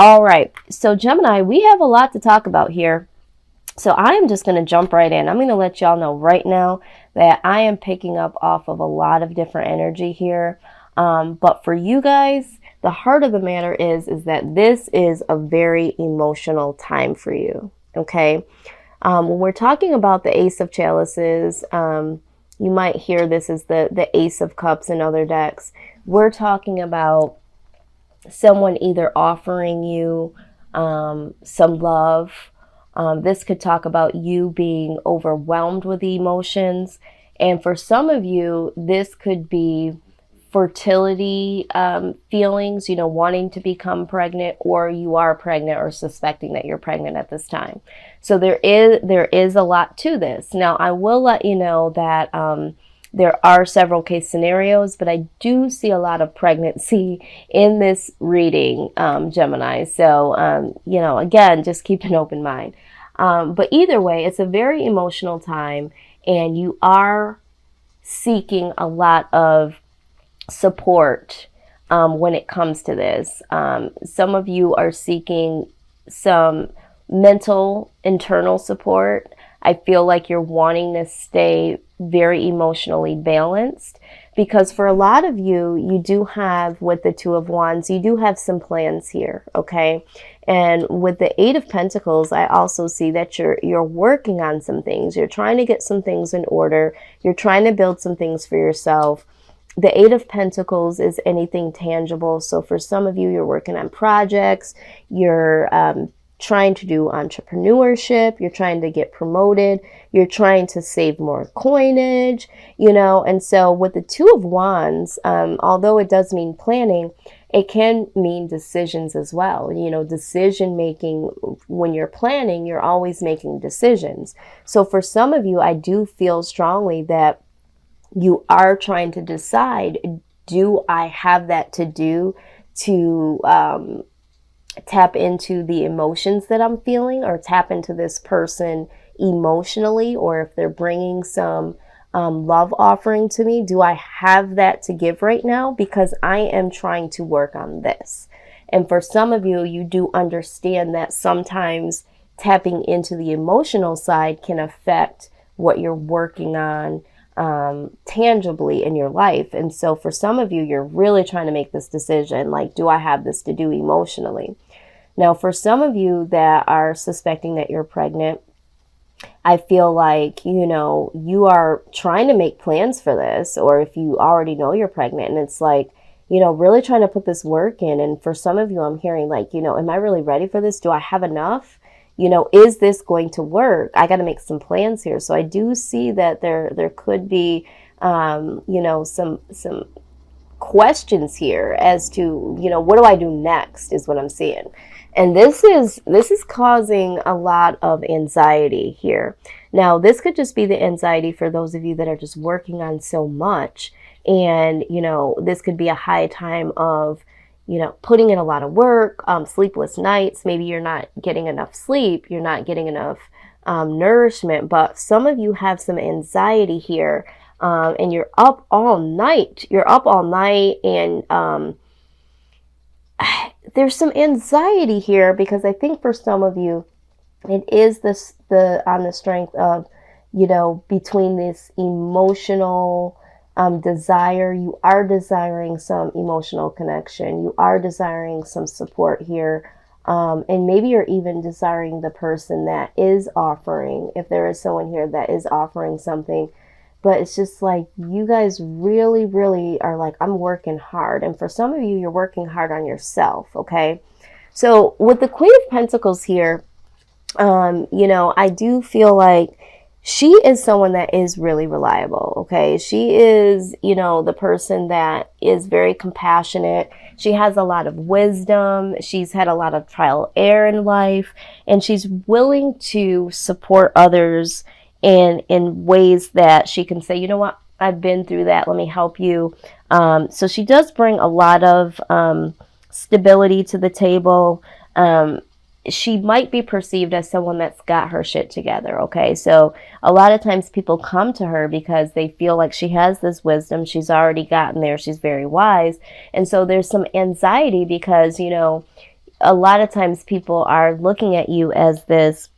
All right. So Gemini, we have a lot to talk about here. So I am just going to jump right in. I'm going to let y'all know right now that I am picking up off of a lot of different energy here. But for you guys, the heart of the matter is that this is a very emotional time for you. Okay. When we're talking about the Ace of Chalices, you might hear this as the Ace of Cups in other decks. We're talking about someone either offering you some love. This could talk about you being overwhelmed with the emotions. And for some of you, this could be fertility feelings, wanting to become pregnant, or you are pregnant or suspecting that you're pregnant at this time. So there is a lot to this. Now, I will let you know that there are several case scenarios, but I do see a lot of pregnancy in this reading, Gemini. So, again, just keep an open mind. But either way, it's a very emotional time, and you are seeking a lot of support when it comes to this. Some of you are seeking some mental, internal support. I feel like you're wanting to stay very emotionally balanced, because for a lot of you, you do have, with the Two of Wands, you do have some plans here, okay? And with the Eight of Pentacles, I also see that you're working on some things. You're trying to get some things in order. You're trying to build some things for yourself. The Eight of Pentacles is anything tangible. So for some of you, you're working on projects. You're trying to do entrepreneurship, you're trying to get promoted, you're trying to save more coinage, and so with the Two of Wands, although it does mean planning, it can mean decisions as well. Decision making. When you're planning, you're always making decisions. So for some of you, I do feel strongly that you are trying to decide, do I have that to do to tap into the emotions that I'm feeling, or tap into this person emotionally, or if they're bringing some love offering to me, do I have that to give right now? Because I am trying to work on this. And for some of you, you do understand that sometimes tapping into the emotional side can affect what you're working on tangibly in your life. And so for some of you, you're really trying to make this decision, like, do I have this to do emotionally? Now, for some of you that are suspecting that you're pregnant, I feel like, you are trying to make plans for this, or if you already know you're pregnant, and it's like, really trying to put this work in. And for some of you, I'm hearing like, am I really ready for this? Do I have enough? Is this going to work? I got to make some plans here. So I do see that there could be, some questions here as to, what do I do next is what I'm seeing. And this is causing a lot of anxiety here. Now, this could just be the anxiety for those of you that are just working on so much. And, this could be a high time of, putting in a lot of work, sleepless nights. Maybe you're not getting enough sleep. You're not getting enough nourishment. But some of you have some anxiety here, and you're up all night. You're up all night, and there's some anxiety here, because I think for some of you, it is on the strength of, between this emotional desire. You are desiring some emotional connection. You are desiring some support here. And maybe you're even desiring the person that is offering, if there is someone here that is offering something. But it's just like, you guys really, really are like, I'm working hard. And for some of you, you're working hard on yourself, okay? So with the Queen of Pentacles here, I do feel like she is someone that is really reliable, okay? She is, the person that is very compassionate. She has a lot of wisdom. She's had a lot of trial and error in life, and she's willing to support others in ways that she can say, you know what, I've been through that, let me help you. So she does bring a lot of stability to the table. She might be perceived as someone that's got her shit together, okay? So a lot of times people come to her because they feel like she has this wisdom. She's already gotten there. She's very wise. And so there's some anxiety because, a lot of times people are looking at you as this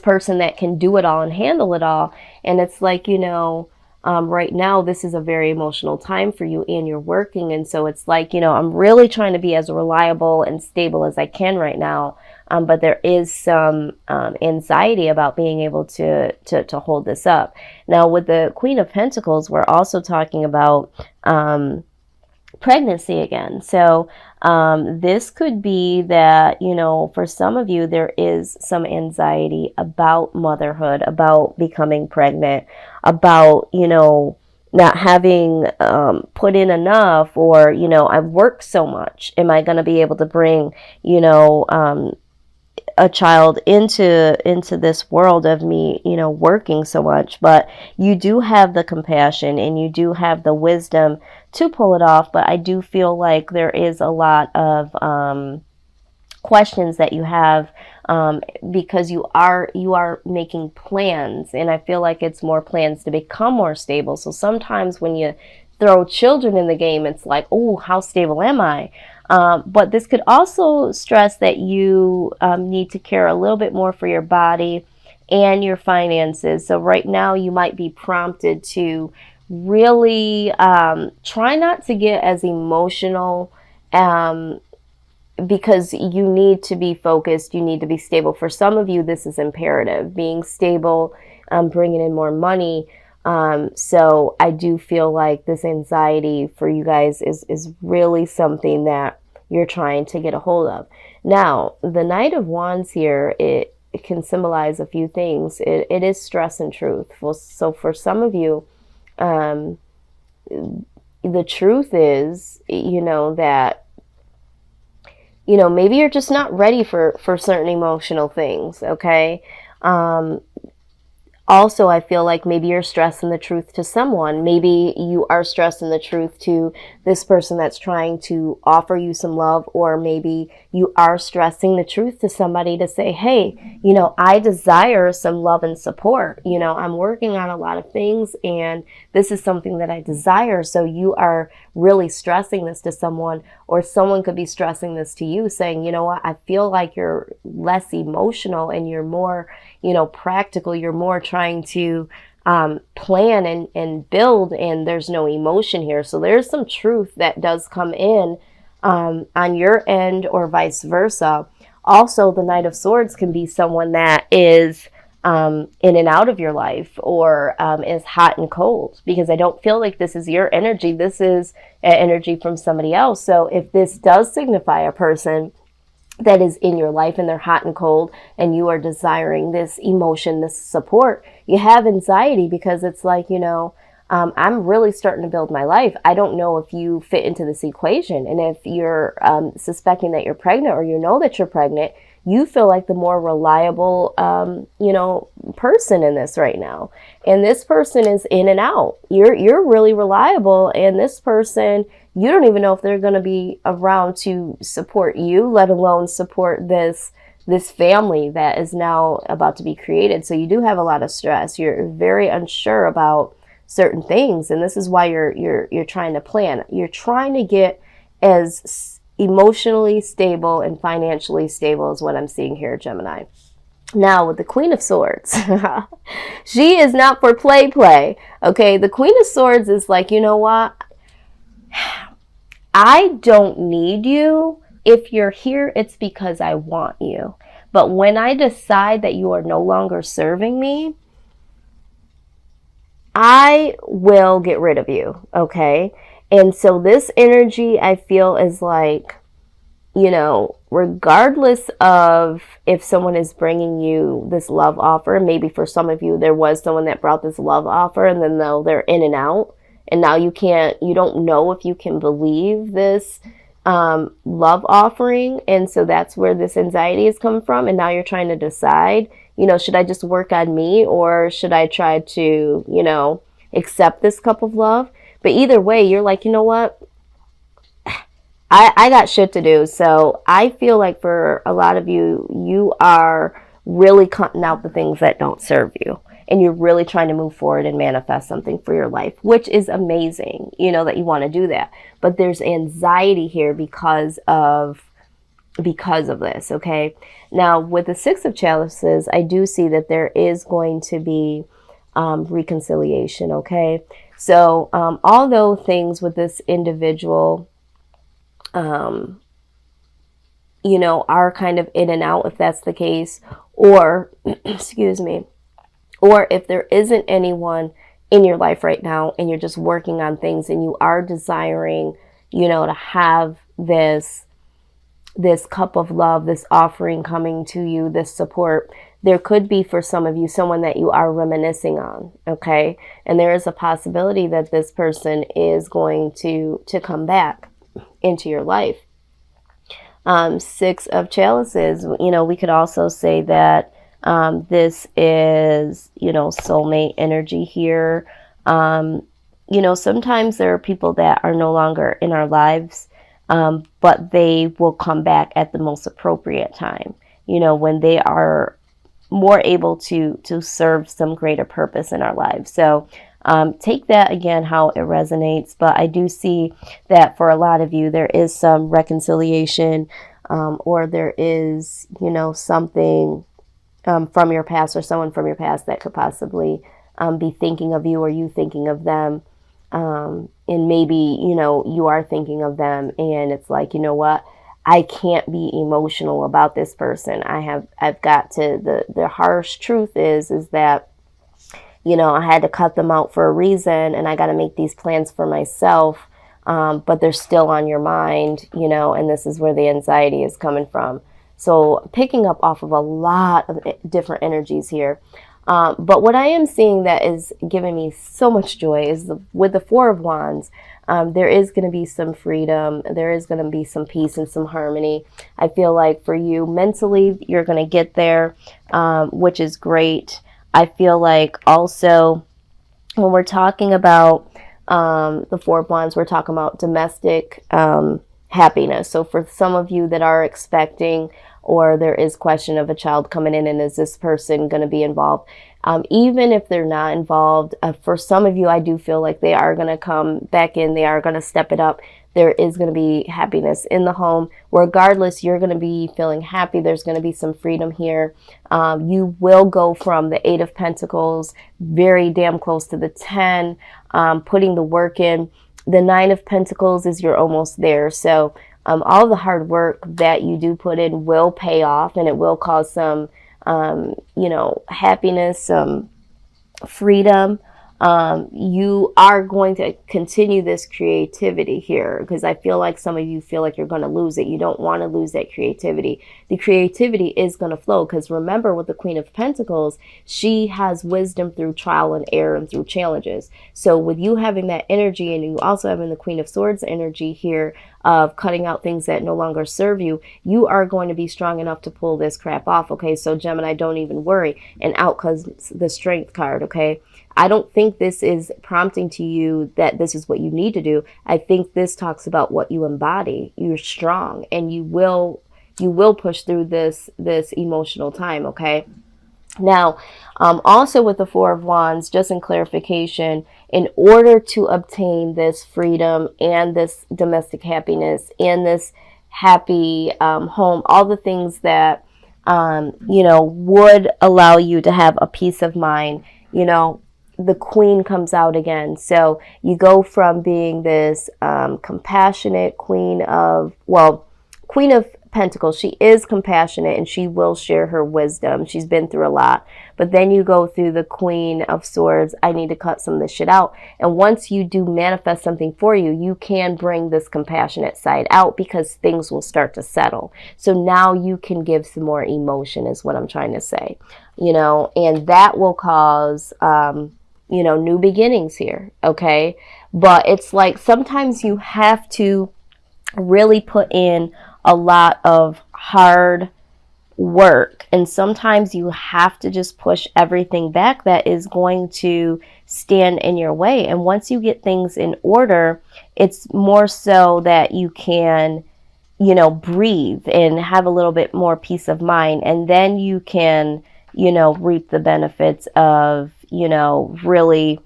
person that can do it all and handle it all. And it's like, right now, this is a very emotional time for you and you're working. And so it's like, I'm really trying to be as reliable and stable as I can right now. But there is some anxiety about being able to hold this up. Now, with the Queen of Pentacles, we're also talking about pregnancy again. So this could be that, for some of you, there is some anxiety about motherhood, about becoming pregnant, about, not having put in enough, or, I've worked so much. Am I going to be able to bring, a child into this world of me, working so much? But you do have the compassion and you do have the wisdom to pull it off. But I do feel like there is a lot of questions that you have, because you are making plans, and I feel like it's more plans to become more stable. So sometimes when you throw children in the game, it's like, oh, how stable am I? But this could also stress that you need to care a little bit more for your body and your finances. So right now you might be prompted to really try not to get as emotional, because you need to be focused, you need to be stable. For some of you, this is imperative, being stable, bringing in more money. So I do feel like this anxiety for you guys is really something that you're trying to get a hold of. Now, the Knight of Wands here, it can symbolize a few things. It is stress and truth. So for some of you, the truth is, that, maybe you're just not ready for certain emotional things, okay? Also, I feel like maybe you're stressing the truth to someone. Maybe you are stressing the truth to this person that's trying to offer you some love, or maybe you are stressing the truth to somebody to say, hey, I desire some love and support. I'm working on a lot of things and this is something that I desire. So you are really stressing this to someone, or someone could be stressing this to you, saying, you know what, I feel like you're less emotional and you're more, practical. You're more trying to plan and build, and there's no emotion here. So there's some truth that does come in on your end, or vice versa. Also, the Knight of Swords can be someone that is in and out of your life, or is hot and cold, because I don't feel like this is your energy. This is an energy from somebody else. So if this does signify a person that is in your life and they're hot and cold, and you are desiring this emotion, this support, you have anxiety, because it's like, I'm really starting to build my life. I don't know if you fit into this equation. And if you're suspecting that you're pregnant, or that you're pregnant, you feel like the more reliable, person in this right now. And this person is in and out. You're really reliable. And this person, you don't even know if they're going to be around to support you, let alone support this family that is now about to be created. So you do have a lot of stress. You're very unsure about certain things. And this is why you're trying to plan. You're trying to get as emotionally stable and financially stable is what I'm seeing here, Gemini. Now, with the Queen of Swords, she is not for play. Okay, the Queen of Swords is like, you know what? I don't need you. If you're here, it's because I want you. But when I decide that you are no longer serving me, I will get rid of you, okay? And so this energy, I feel, is like, regardless of if someone is bringing you this love offer, maybe for some of you, there was someone that brought this love offer, and then they're in and out, and now you don't know if you can believe this love offering. And so that's where this anxiety is coming from. And now you're trying to decide, should I just work on me, or should I try to, accept this cup of love? But either way, you're like, you know what? I got shit to do. So I feel like for a lot of you, you are really cutting out the things that don't serve you. And you're really trying to move forward and manifest something for your life, which is amazing, that you want to do that. But there's anxiety here because of because of this, okay? Now, with the Six of Chalices, I do see that there is going to be reconciliation, okay? So, although things with this individual, you know, are kind of in and out, if that's the case, or, excuse me, or if there isn't anyone in your life right now and you're just working on things and you are desiring, you know, to have this cup of love, this offering coming to you, this support, there could be for some of you someone that you are reminiscing on, okay? And there is a possibility that this person is going to come back into your life. Six of Chalices, you know, we could also say that this is, you know, soulmate energy here. You know, sometimes there are people that are no longer in our lives, but they will come back at the most appropriate time, you know, when they are more able to serve some greater purpose in our lives. So take that again how it resonates, but I do see that for a lot of you there is some reconciliation, or there is, you know, something from your past or someone from your past that could possibly be thinking of you or you thinking of them. And maybe, you know, you are thinking of them and it's like, you know what, I can't be emotional about this person. I've got to, the harsh truth is that, you know, I had to cut them out for a reason and I got to make these plans for myself. But they're still on your mind, you know, and this is where the anxiety is coming from. So picking up off of a lot of different energies here. But what I am seeing that is giving me so much joy is with the Four of Wands, there is going to be some freedom. There is going to be some peace and some harmony. I feel like for you mentally, you're going to get there, which is great. I feel like also when we're talking about the Four of Wands, we're talking about domestic happiness. So for some of you that are expecting, or there is question of a child coming in and is this person going to be involved? Even if they're not involved, for some of you, I do feel like they are going to come back in. They are going to step it up. There is going to be happiness in the home. Regardless, you're going to be feeling happy. There's going to be some freedom here. You will go from the Eight of Pentacles very damn close to the 10, putting the work in. The Nine of Pentacles is you're almost there. So all the hard work that you do put in will pay off, and it will cause some, you know, happiness, some freedom. You are going to continue this creativity here because I feel like some of you feel like you're going to lose it. You don't want to lose that creativity. The creativity is going to flow because remember with the Queen of Pentacles, she has wisdom through trial and error and through challenges. So with you having that energy and you also having the Queen of Swords energy here of cutting out things that no longer serve you, you are going to be strong enough to pull this crap off. Okay, so Gemini, don't even worry. And out comes the Strength card. Okay, I don't think this is prompting to you that this is what you need to do. I think this talks about what you embody. You're strong and you will push through this emotional time, okay? Now, also with the Four of Wands, just in clarification, in order to obtain this freedom and this domestic happiness and this happy home, all the things that, you know, would allow you to have a peace of mind, you know, the Queen comes out again. So you go from being this compassionate Queen of Pentacles. She is compassionate and she will share her wisdom. She's been through a lot. But then you go through the Queen of Swords. I need to cut some of this shit out. And once you do manifest something for you, you can bring this compassionate side out because things will start to settle. So now you can give some more emotion is what I'm trying to say. You know, and that will cause you know, new beginnings here, okay? But it's like sometimes you have to really put in a lot of hard work, and sometimes you have to just push everything back that is going to stand in your way. And once you get things in order, it's more so that you can, you know, breathe and have a little bit more peace of mind, and then you can, you know, reap the benefits of, you know, really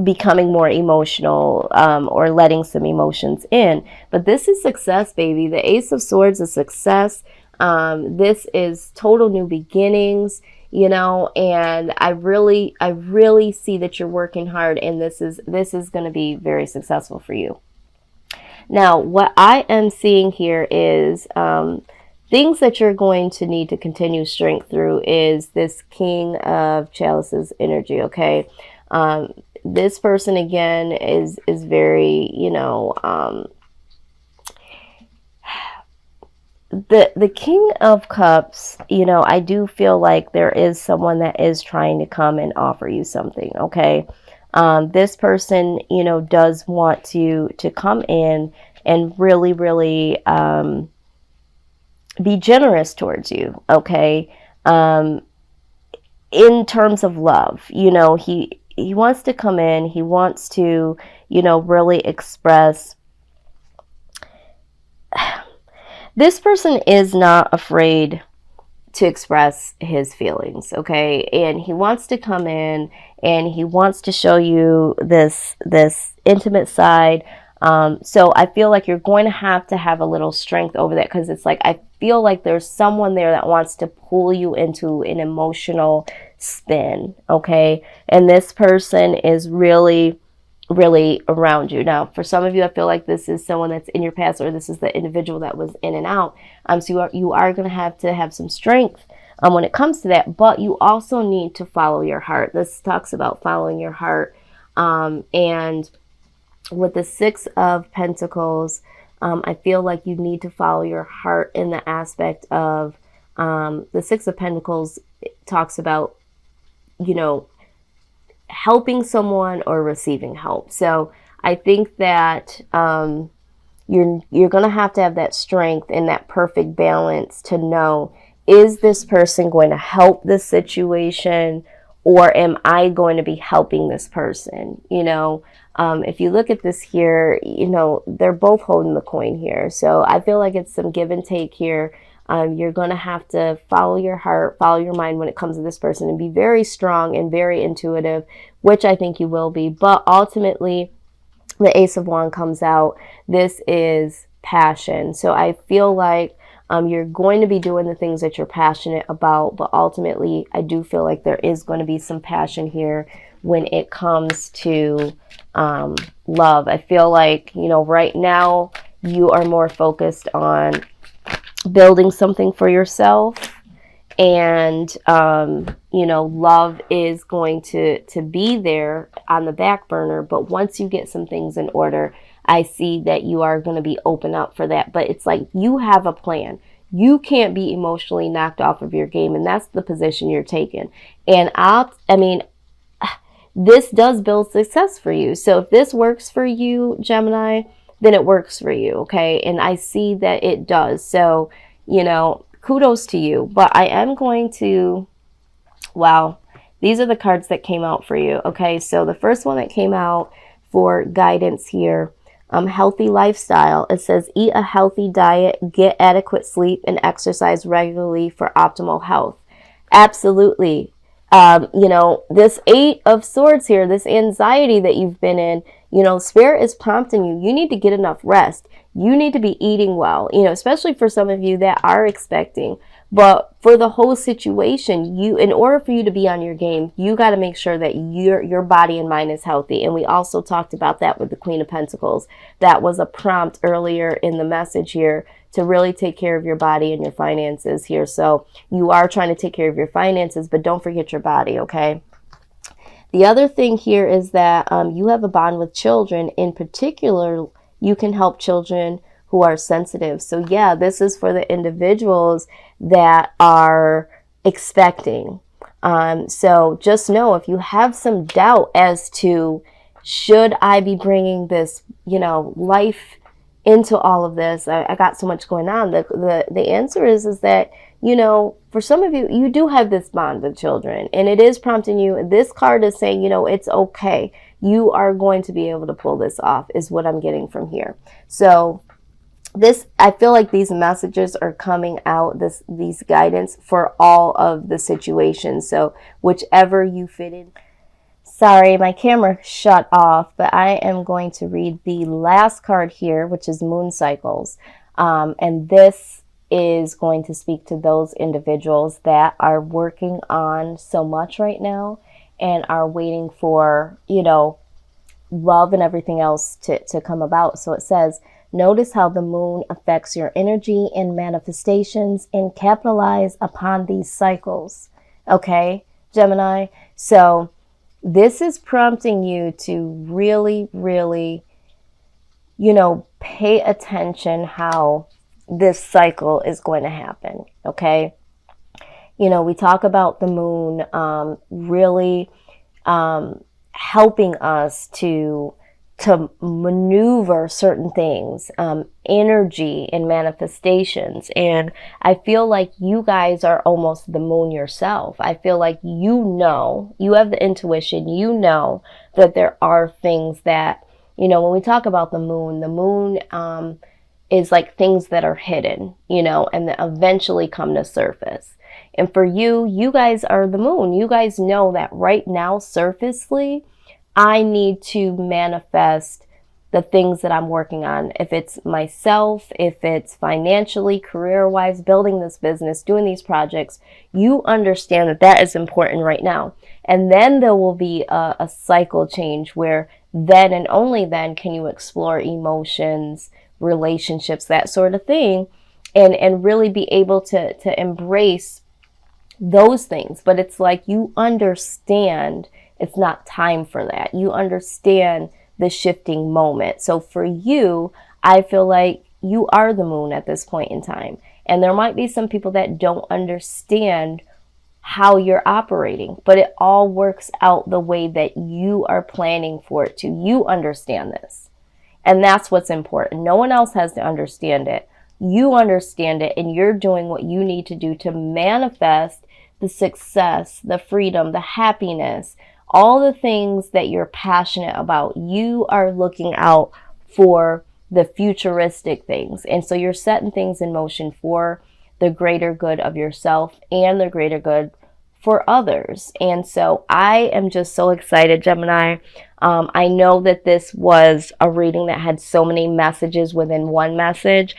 becoming more emotional, or letting some emotions in. But this is success, baby. The Ace of Swords is success. This is total new beginnings, you know, and I really see that you're working hard, and this is going to be very successful for you. Now, what I am seeing here is things that you're going to need to continue strength through is this King of Chalices energy, okay? This person, again, is very, you know, the King of Cups, you know, I do feel like there is someone that is trying to come and offer you something, okay? This person, you know, does want to come in and really, really be generous towards you, okay? In terms of love, you know, he wants to come in, he wants to, you know, really express. This person is not afraid to express his feelings, okay? And he wants to come in and he wants to show you this intimate side. So I feel like you're going to have a little strength over that, because it's like, I feel like there's someone there that wants to pull you into an emotional spin, okay? And this person is really around you. Now, for some of you, I feel like this is someone that's in your past, or this is the individual that was in and out. So you are going to have some strength when it comes to that, but you also need to follow your heart. This talks about following your heart. And with the Six of Pentacles, I feel like you need to follow your heart in the aspect of the Six of Pentacles talks about, you know, helping someone or receiving help. So I think that you're going to have that strength and that perfect balance to know, is this person going to help this situation, or am I going to be helping this person? You know, if you look at this here, you know, they're both holding the coin here. So I feel like it's some give and take here. You're going to have to follow your heart, follow your mind when it comes to this person, and be very strong and very intuitive, which I think you will be. But ultimately, the Ace of Wands comes out. This is passion. So I feel like you're going to be doing the things that you're passionate about, but ultimately, I do feel like there is going to be some passion here when it comes to love. I feel like, you know, right now, you are more focused on building something for yourself, and you know, love is going to be there on the back burner. But once you get some things in order, I see that you are going to be open up for that. But it's like, you have a plan. You can't be emotionally knocked off of your game, and that's the position you're taking. And I mean, this does build success for you. So if this works for you, Gemini, then it works for you, okay? And I see that it does. So, you know, kudos to you. But I am going to, wow, these are the cards that came out for you, okay? So the first one that came out for guidance here, healthy lifestyle. It says, eat a healthy diet, get adequate sleep, and exercise regularly for optimal health. Absolutely. You know, this Eight of Swords here, this anxiety that you've been in, you know, Spirit is prompting you. You need to get enough rest. You need to be eating well, you know, especially for some of you that are expecting. But for the whole situation, in order for you to be on your game, you got to make sure that your body and mind is healthy. And we also talked about that with the Queen of Pentacles. That was a prompt earlier in the message here to really take care of your body and your finances here. So you are trying to take care of your finances, but don't forget your body, okay? The other thing here is that you have a bond with children. In particular, you can help children who are sensitive. So yeah, this is for the individuals that are expecting. So just know, if you have some doubt as to, should I be bringing this, you know, life into all of this? I got so much going on. The answer is that, you know, for some of you, you do have this bond with children, and it is prompting you. This card is saying, you know, it's okay. You are going to be able to pull this off, is what I'm getting from here. So this, I feel like these messages are coming out, these guidance for all of the situations. So whichever you fit in. Sorry, my camera shut off, but I am going to read the last card here, which is Moon Cycles. And this is going to speak to those individuals that are working on so much right now and are waiting for, love and everything else to come about. So it says, notice how the moon affects your energy and manifestations and capitalize upon these cycles. Okay, Gemini? So this is prompting you to really, really, pay attention how this cycle is going to happen. Okay. We talk about the moon really helping us to maneuver certain things, energy and manifestations. And I feel like you guys are almost the moon yourself. I feel like you have the intuition, that there are things that, when we talk about the moon is like things that are hidden, and that eventually come to surface. And for you guys are the moon. You guys know that right now, surfacely, I need to manifest the things that I'm working on. If it's myself, if it's financially, career-wise, building this business, doing these projects, you understand that that is important right now. And then there will be a cycle change where then and only then can you explore emotions, relationships, that sort of thing, and really be able to embrace those things. But it's like you understand it's not time for that. You understand the shifting moment. So for you, I feel like you are the moon at this point in time. And there might be some people that don't understand how you're operating, but it all works out the way that you are planning for it to. You understand this. And that's what's important. No one else has to understand it. You understand it, and you're doing what you need to do to manifest the success, the freedom, the happiness, all the things that you're passionate about. You are looking out for the futuristic things. And so you're setting things in motion for the greater good of yourself and the greater good for others. And so I am just so excited, Gemini. I know that this was a reading that had so many messages within one message.